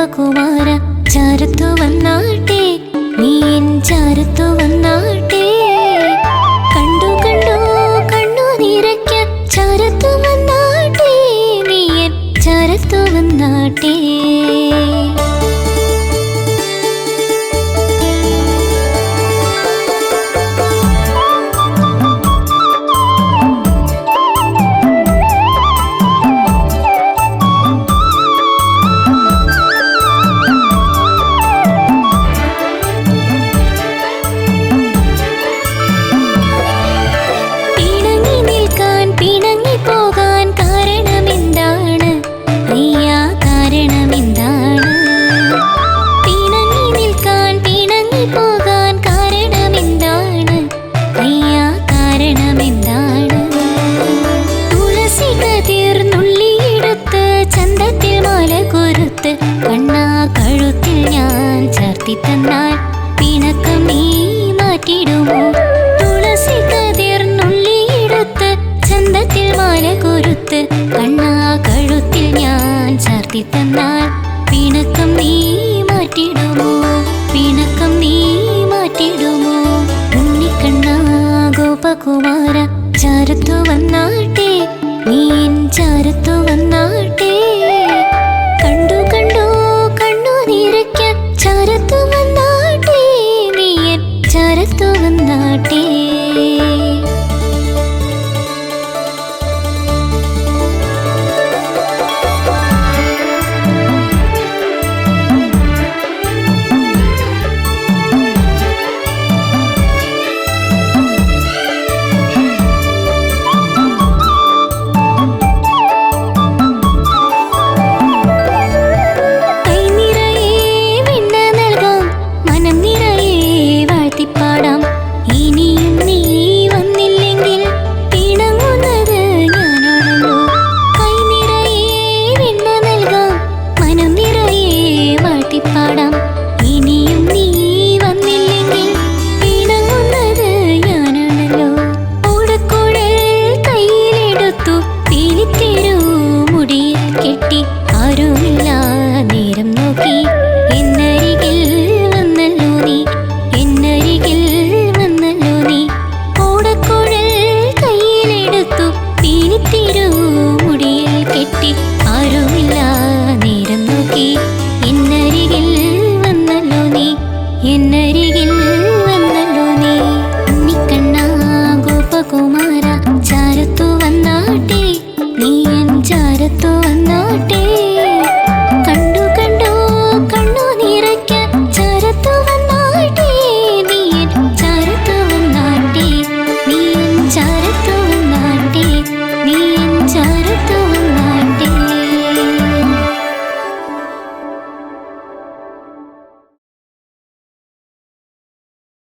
ഗോപകുമാര ചാരത്തു വന്നാട്ടെ, നീ എൻ ചാരത്തു വന്നാട്ടെ. കണ്ടു കണ്ടു കണ്ണു നിറയ്ക്കാൻ ചാരത്തു വന്നാട്ടെ, നീ എൻ ചാരത്തു വന്നാട്ടെ. കണ്ണാ കഴുത്തിൽ ഞാൻ ചാർത്തി തന്നാൽ പിണക്കം നീ മാറ്റിടുമോ? തുളസി കതിർ നുള്ളിയെടുത്ത് ചന്തത്തിൽ മാല കൊരുത്ത് കണ്ണാ കഴുത്തിൽ ഞാൻ ചാർത്തി തന്നാൽ പിണക്കം നീ മാറ്റിടുമോ? പിണക്കം നീ മാറ്റിടുമോ? ഉണ്ണിക്കണ്ണാ ഗോപകുമാര ചാരത്തു വന്നാട്ടെ, നീ എൻ ചാരത്തു വന്നാട്ടെ.